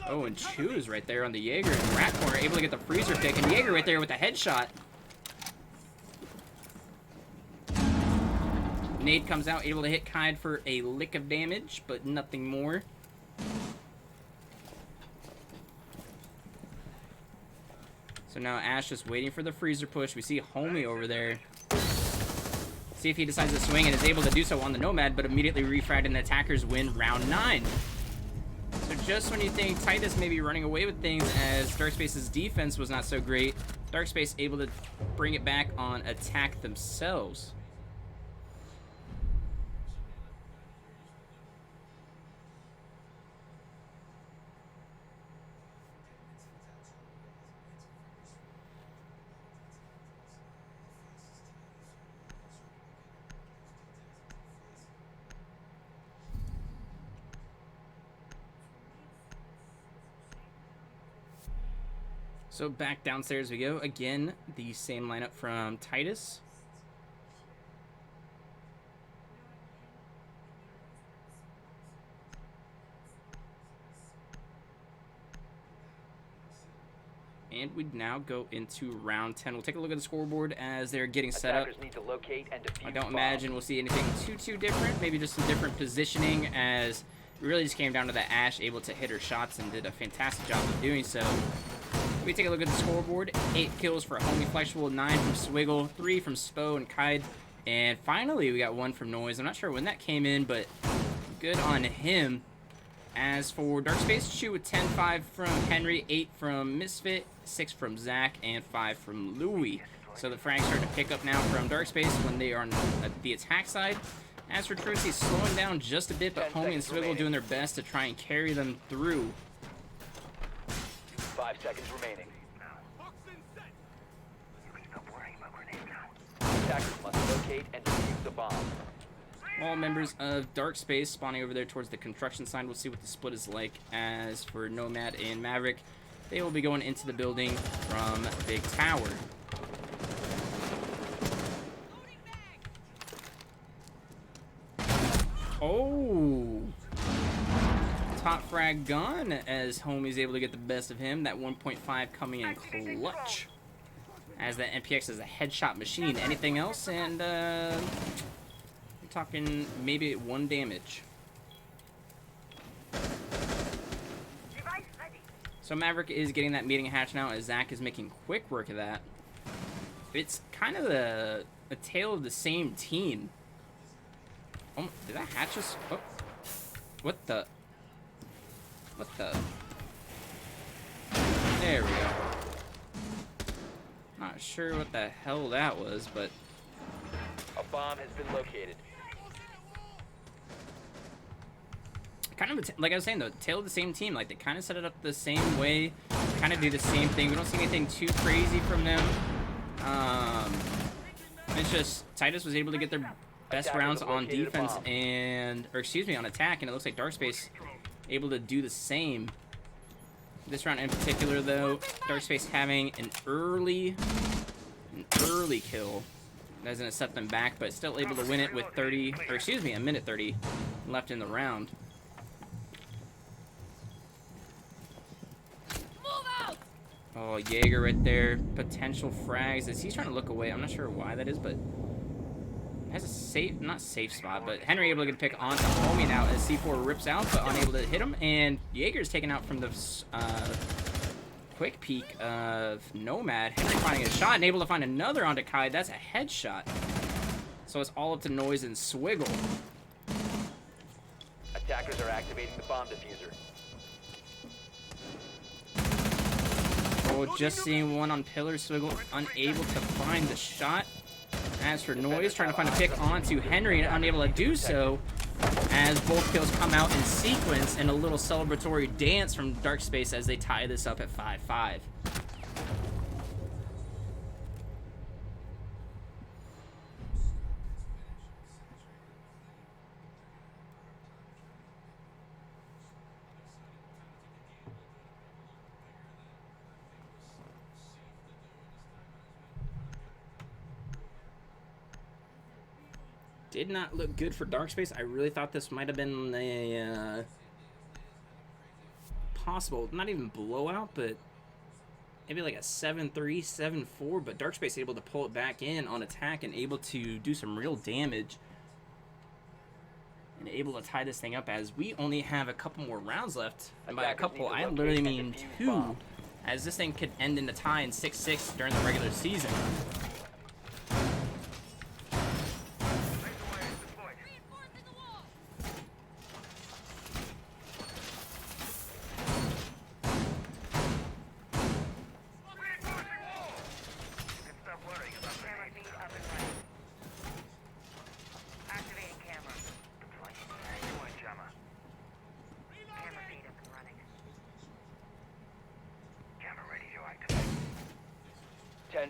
Oh, and Chu is right there on the Jaeger in the rat corner, able to get the freezer pick, and Jaeger right there with the headshot. Nade comes out, able to hit Kaid for a lick of damage, but nothing more. So now Ash just waiting for the freezer push. We see Homie over there. See if he decides to swing and is able to do so on the Nomad, but immediately refragged and the attackers win round 9. So just when you think Titus may be running away with things as Darkspace's defense was not so great, Darkspace able to bring it back on attack themselves. So back downstairs we go. Again, the same lineup from Titus. And we now go into round 10. We'll take a look at the scoreboard as they're getting set up.
Need to locate and defuse
I don't
bombs.
imagine we'll see anything too different. Maybe just some different positioning as it really just came down to the Ash able to hit her shots and did a fantastic job of doing so. We take a look at the scoreboard. 8 kills for Homie Flexible, 9 from Swiggle, 3 from Spo and Kaid, and finally we got 1 from Noise. I'm not sure when that came in, but good on him. As for Darkspace, Chu with 10-5 from Henry, 8 from Misfit, 6 from Zach, and 5 from Louie. So the frags starting to pick up now from Darkspace when they are on the attack side. As for Trucy, slowing down just a bit, but Homie and Swiggle doing their best to try and carry them through.
5 seconds remaining. Attackers must locate and defuse the bomb.
All members of Darkspace spawning over there towards the construction side. We'll see what the split is like. As for Nomad and Maverick, they will be going into the building from Big Tower. Oh! Top frag gun as Homie's able to get the best of him. That 1.5 coming in clutch. As that NPX is a headshot machine. Anything else? And we're talking maybe 1 damage. So Maverick is getting that meeting hatch now as Zach is making quick work of that. It's kind of a tale of the same team. Oh, did that hatch just... Oh. What the... What the... There we go. Not sure what the hell that was, but...
A bomb has been located.
Kind of, like I was saying though, tale of the same team. Like, they kind of set it up the same way. Kind of do the same thing. We don't see anything too crazy from them. It's just, Titus was able to get their best rounds on defense and... Or excuse me, on attack, and it looks like Darkspace able to do the same. This round in particular, though, Darkspace having an early kill Doesn't set them back, but still able to win it with 30, or excuse me, a minute 30 left in the round.
Move out!
Oh, Jaeger right there. Potential frags. As he's trying to look away. I'm not sure why that is, but has a safe, not safe spot, but Henry able to get a pick onto Homie now as C4 rips out, but unable to hit him. And Jaeger's taken out from the quick peek of Nomad. Henry finding a shot and able to find another onto Kai. That's a headshot. So it's all up to Noise and Swiggle.
Attackers are activating the bomb diffuser.
Oh, just seeing one on Pillar. Swiggle unable to find the shot. As for Noise, trying to find a pick onto Henry and unable to do so, as both kills come out in sequence and a little celebratory dance from Dark Space as they tie this up at 5-5. Did not look good for Dark Space. I really thought this might have been a possible, not even blowout, but maybe like a 7-3, 7-4. But Dark Space able to pull it back in on attack and able to do some real damage. And able to tie this thing up as we only have a couple more rounds left. And by a couple, I literally mean 2. As this thing could end in a tie in 6-6 during the regular season.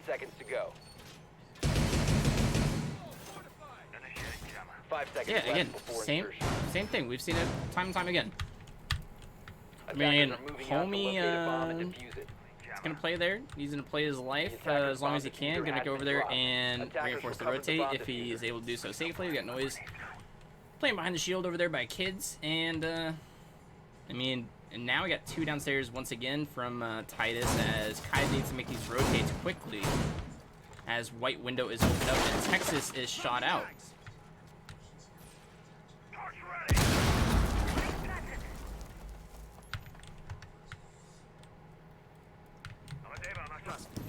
Seconds to go. 5 seconds
Yeah,
left
again,
before
same thing. We've seen it time and time again. I
Attackers
mean,
are moving out to
Homie,
locate a bomb and defuse it.
he's gonna play there. He's gonna play his life as long as he can. Gonna go over there and reinforce the rotate if he is able to do so safely. We got Noise playing behind the shield over there by Kids, and I mean, and now we got 2 downstairs once again from Titus as Kai needs to make these rotates quickly as White Window is opened up and Texas is shot out.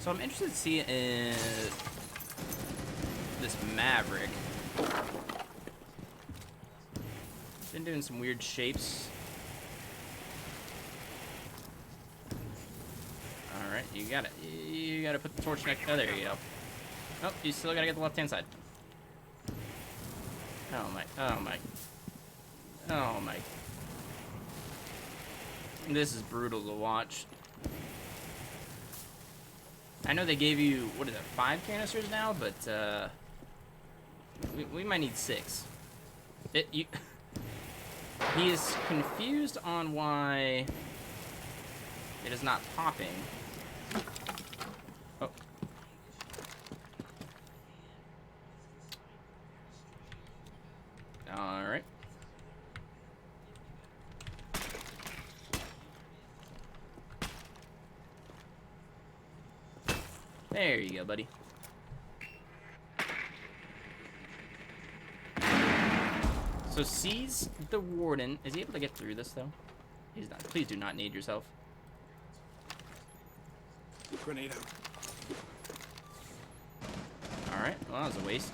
So I'm interested to see this Maverick. Been doing some weird shapes. Alright, you got it. You gotta put the torch next. Oh, there you go. Oh, you still gotta get the left hand side. Oh my. Oh my. Oh my. This is brutal to watch. I know they gave you, what is it, 5 canisters now, but we might need 6. He is confused on why it is not popping. Oh. All right. There you go, buddy. So sees the warden. Is he able to get through this though? He's not. Please do not need yourself.
Grenade out.
Alright, well that was a waste.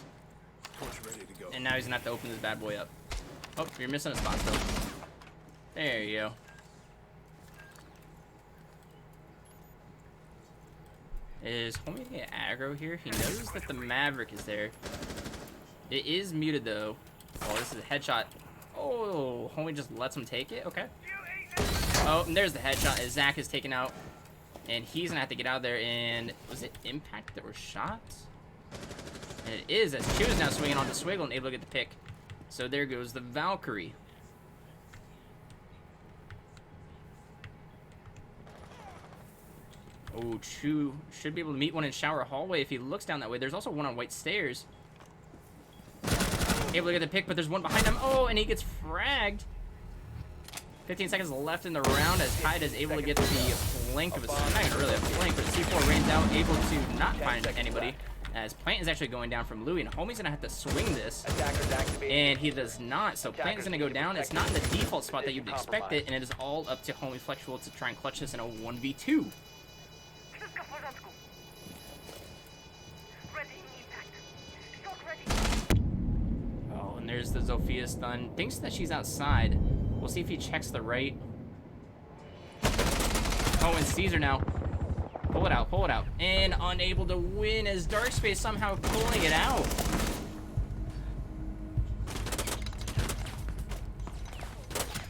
Torch ready to go.
And now he's gonna have to open this bad boy up. Oh, you're missing a spot though. There you go. Is Homie gonna get aggro here? He knows that the Maverick is there. It is muted though. Oh, this is a headshot. Oh, Homie just lets him take it? Okay. Oh, and there's the headshot as Zach is taken out. And he's gonna have to get out of there. And was it Impact that were shot? And it is, as Chew is now swinging onto Swiggle and able to get the pick. So there goes the Valkyrie. Oh, Chew should be able to meet one in Shower Hallway if he looks down that way. There's also one on White Stairs. Able to get the pick, but there's one behind him. Oh, and he gets fragged. 15 seconds left in the round as Titus is able to get the flank of a... Not even really a flank, but C4 rains out, able to not find anybody. As Plant is actually going down from Louis, and Homie's going to have to swing this. And he does not, so Plant is going to go down. It's not in the default spot that you'd expect it, and it is all up to Homie Flexible to try and clutch this in a 1v2. Oh, and there's the Zofia stun. Thinks that she's outside. We'll see if he checks the right. Oh, and sees her now. Pull it out, pull it out. And unable to win as Darkspace somehow pulling it out.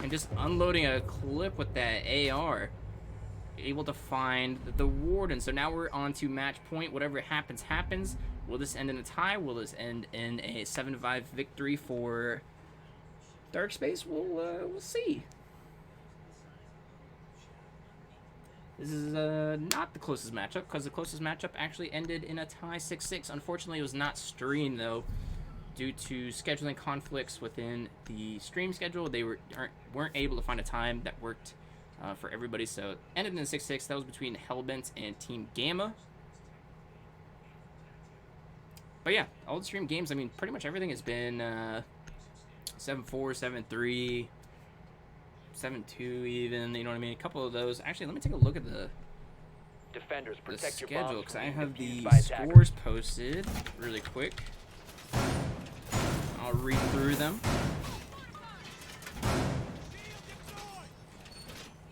And just unloading a clip with that AR. Able to find the Warden. So now we're on to match point. Whatever happens, happens. Will this end in a tie? Will this end in a 7-5 victory for Darkspace? We'll see. This is not the closest matchup, because the closest matchup actually ended in a tie 6-6. Unfortunately, it was not streamed, though, due to scheduling conflicts within the stream schedule. They weren't able to find a time that worked for everybody, so it ended in 6-6. That was between Hellbent and Team Gamma. But yeah, all the stream games, I mean, pretty much everything has been 7-4, 7-3, 7-2 even, you know what I mean? A couple of those. Actually, let me take a look at the
Defenders, protect
schedule,
your
because I
bombs
have
from being
the
defused by attackers.
scores posted really quick. I'll read through them.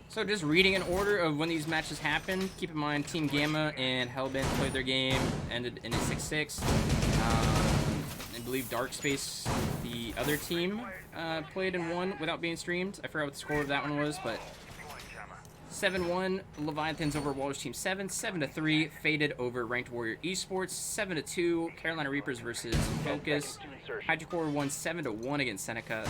So just reading in order of when these matches happened. Keep in mind, Team Gamma and Hellbent played their game, ended in a 6-6. I believe Darkspace, the other team, played and won without being streamed. I forgot what the score of that one was, but 7-1, Leviathans over Walrus Team 7. 7-3, Faded over Ranked Warrior Esports. 7-2, Carolina Reapers versus Focus. Hydrocore won 7-1 against Seneca.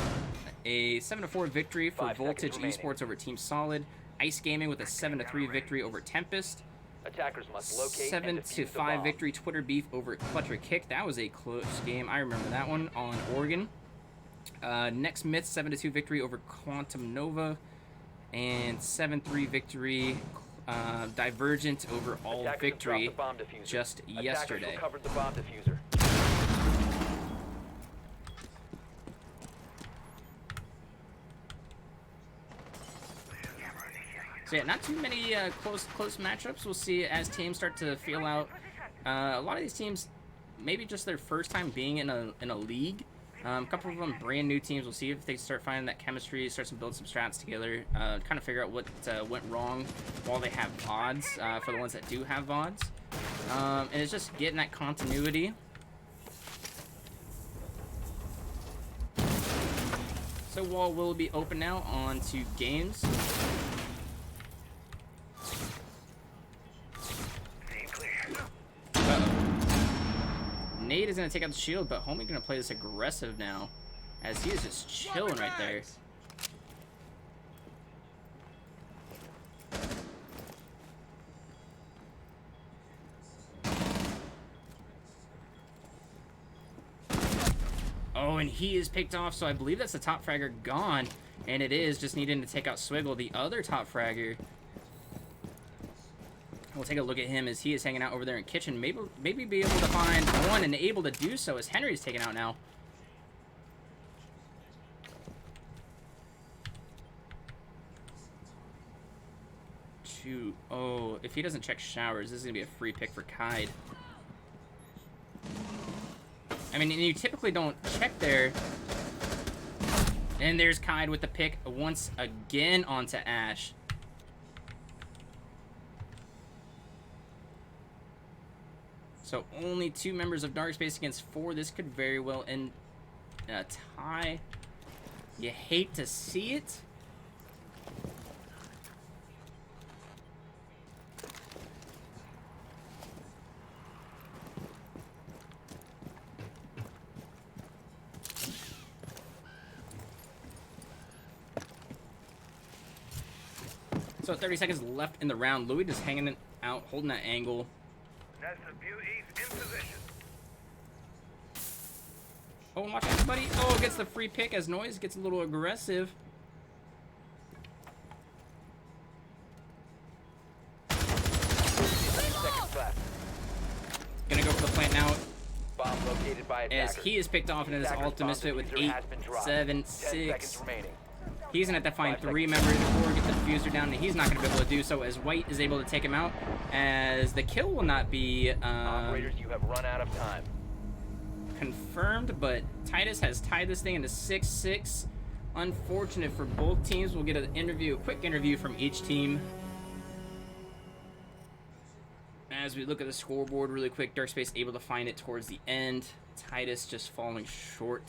A 7-4 victory for
5
Voltage
seconds remaining.
Esports over Team Solid. Ice Gaming with a 7-3 victory over Tempest.
Attackers must locate and defuse the
7-5
bomb.
victory Twitter Beef over Clutcher Kick. That was a close game. I remember that one on Oregon. Next Myth 7-2 victory over Quantum Nova. And 7-3 victory Divergent over All
Attackers have
Victory
dropped the bomb diffuser.
just
Attackers
yesterday.
recovered the bomb diffuser.
So yeah, not too many close matchups. We'll see as teams start to feel out. A lot of these teams, maybe just their first time being in a league. A couple of them brand new teams. We'll see if they start finding that chemistry, start to build some strats together, kind of figure out what went wrong while they have VODs, for the ones that do have VODs. And it's just getting that continuity. So wall will be open now on to games. Nate is going to take out the shield, but Homie going to play this aggressive now, as he is just chilling right there. Oh, and he is picked off, so I believe that's the top fragger gone, and it is just needing to take out Swiggle, the other top fragger. We'll take a look at him as he is hanging out over there in kitchen. Maybe be able to find one, and able to do so as Henry's taken out now. Shoot. Oh, if he doesn't check showers, this is going to be a free pick for Kaid. I mean, you typically don't check there. And there's Kaid with the pick once again onto Ash. So only 2 members of Darkspace against 4. This could very well end in a tie. You hate to see it. So 30 seconds left in the round. Louis just hanging it out, holding that angle.
That's the beauties in position.
Oh, and watch out, buddy. Oh, gets the free pick as Noise gets a little aggressive.
30 seconds left.
Gonna go for the plant now
Bomb located by
as
attackers.
he is picked off into this
Attacker's
ultimate
bomb
fit with
diffuser has been
8,
dropped.
7,
10 seconds
6.
remaining.
He's gonna have to find
5
3
seconds.
members before get the diffuser down, and he's not gonna be able to do so as White is able to take him out. As the kill will not be
Operators, you have run out of time.
confirmed, but Titus has tied this thing into 6-6. Unfortunate for both teams. We'll get an interview, a quick interview from each team. As we look at the scoreboard really quick, Dark Space able to find it towards the end. Titus just falling short.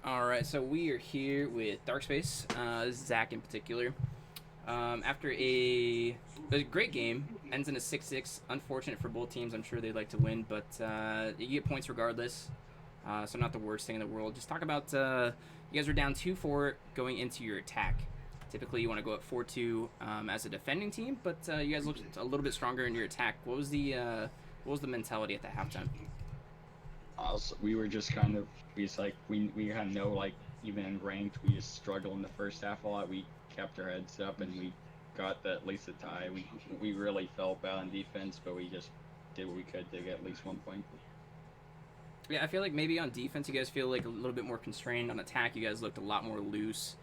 Alright, so we are here with Dark Space, Zach in particular. After a great game, ends in a 6-6. Unfortunate for both teams. I'm sure they'd like to win, but you get points regardless. So not the worst thing in the world. Just talk about you guys are down 2-4 going into your attack. Typically, you want to go up 4-2 as a defending team, but you guys looked a little bit stronger in your attack. What was the mentality at the halftime?
We were just kind of, we had no, like, even in ranked, we just struggled in the first half a lot. We kept our heads up and we got at least a tie. We really felt bad on defense, but we just did what we could to get at least 1 point.
Yeah, I feel like maybe on defense you guys feel like a little bit more constrained. On attack, you guys looked a lot more loose,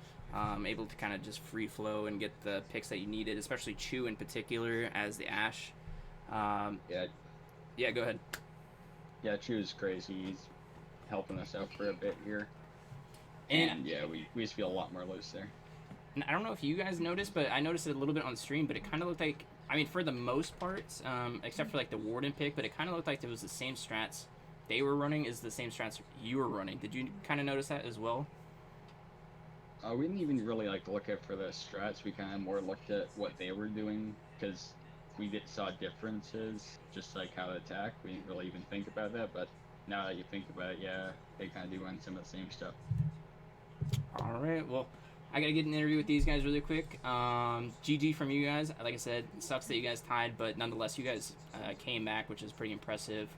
able to kind of just free flow and get the picks that you needed, especially Chu in particular as the Ash. Yeah, go ahead.
Yeah, Chu is crazy. He's helping us out for a bit here.
And
yeah, we just feel a lot more loose there.
And I don't know if you guys noticed, but I noticed it a little bit on stream, but it kind of looked like, I mean, for the most part, except for like the Warden pick, but it kind of looked like it was the same strats they were running as the same strats you were running. Did you kind of notice that as well?
We didn't even really like look at for the strats. We kind of more looked at what they were doing because we saw differences, just like how to attack. We didn't really even think about that, but now that you think about it, yeah, they kind of do run some of the same stuff.
All right, well, I got to get an interview with these guys really quick. GG from you guys. Like I said, it sucks that you guys tied, but nonetheless, you guys came back, which is pretty impressive.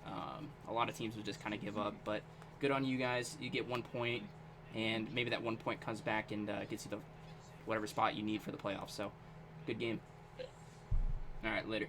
A lot of teams would just kind of give up, but good on you guys. You get 1 point, and maybe that 1 point comes back and gets you the whatever spot you need for the playoffs. So, good game. All right, later.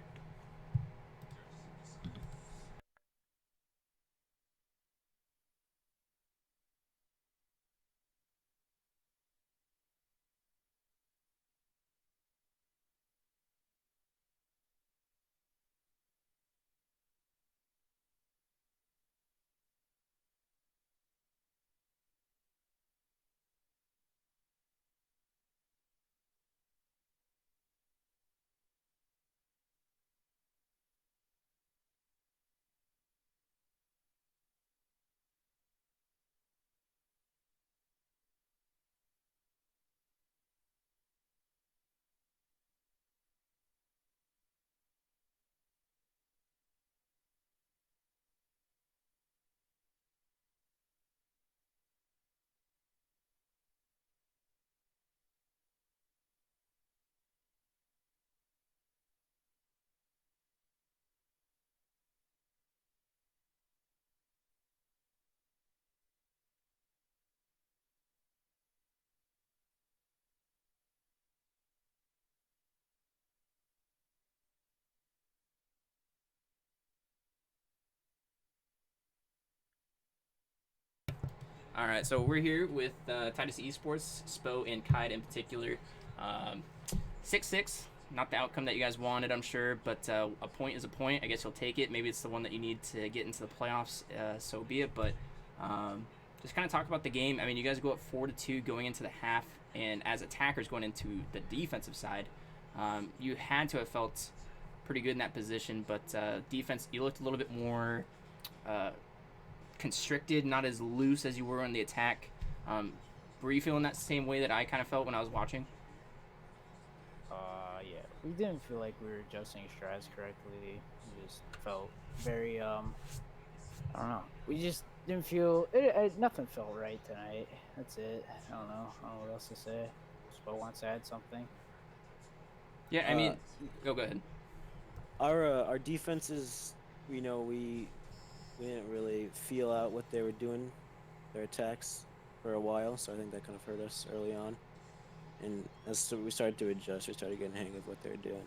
All right, so we're here with Titus Esports, Spo and Kite in particular. 6-6, not the outcome that you guys wanted, I'm sure, but a point is a point. I guess you'll take it. Maybe it's the one that you need to get into the playoffs, so be it. But just kind of talk about the game. I mean, you guys go up 4-2 going into the half, and as attackers going into the defensive side, you had to have felt pretty good in that position. But defense, you looked a little bit more constricted, not as loose as you were on the attack. Were you feeling that same way that I kind of felt when I was watching?
Yeah, we didn't feel like we were adjusting strats correctly. We just felt very, I don't know. We just didn't feel, nothing felt right tonight. That's it. I don't know what else to say. Spo wants to add something.
Yeah, I mean, go ahead.
Our defenses, we didn't really feel out what they were doing, their attacks, for a while. So I think that kind of hurt us early on. And as we started to adjust, we started getting the hang of what they were doing.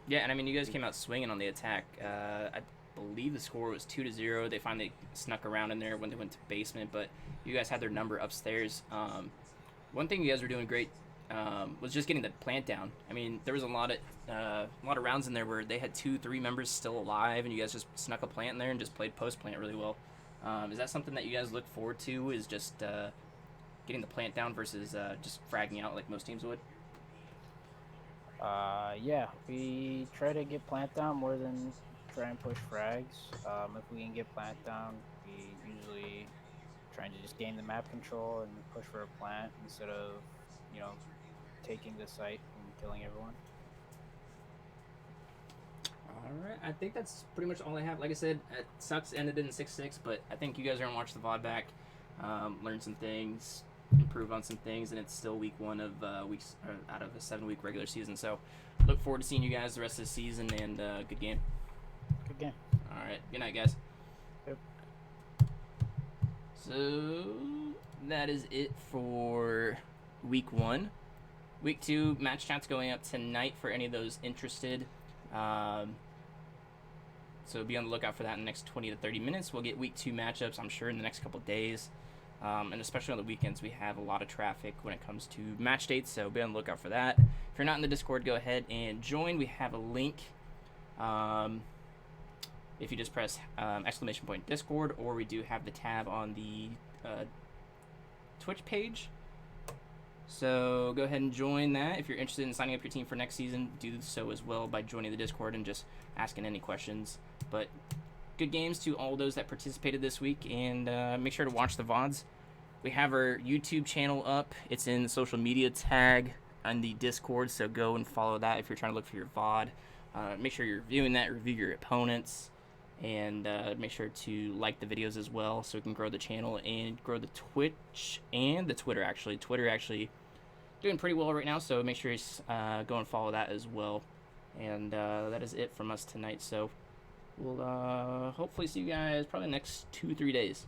Yeah, and I mean, you guys came out swinging on the attack. I believe the score was 2-0. They finally snuck around in there when they went to basement, but you guys had their number upstairs. One thing you guys were doing great was just getting the plant down. I mean, there was a lot of rounds in there where they had 2-3 members still alive, and you guys just snuck a plant in there and just played post plant really well. Is that something that you guys look forward to? Is just getting the plant down versus just fragging out like most teams would?
Yeah, we try to get plant down more than try and push frags. If we can get plant down, we usually trying to just gain the map control and push for a plant instead of, taking the site and killing everyone.
All right, I think that's pretty much all I have. Like I said, it sucks ended in 6-6, but I think you guys are gonna watch the VOD back, learn some things, improve on some things, and it's still week 1 of weeks out of a 7-week regular season. So look forward to seeing you guys the rest of the season, and good game.
Good game.
All right, good night, guys.
Yep.
So that is it for week 1. Week 2 match chat's going up tonight for any of those interested. So be on the lookout for that in the next 20 to 30 minutes. We'll get week 2 matchups, I'm sure, in the next couple days. And especially on the weekends, we have a lot of traffic when it comes to match dates, so be on the lookout for that. If you're not in the Discord, go ahead and join. We have a link. If you just press ! Discord, or we do have the tab on the Twitch page. So go ahead and join that. If you're interested in signing up your team for next season, do so as well by joining the Discord and just asking any questions. But good games to all those that participated this week, and make sure to watch the VODs. We have our YouTube channel up. It's in the social media tag on the Discord, so go and follow that if you're trying to look for your VOD. Make sure you're reviewing that, review your opponents, and make sure to like the videos as well so we can grow the channel and grow the Twitch and the Twitter. Twitter actually doing pretty well right now, so make sure you go and follow that as well. And that is it from us tonight, so we'll hopefully see you guys probably the next 2-3 days.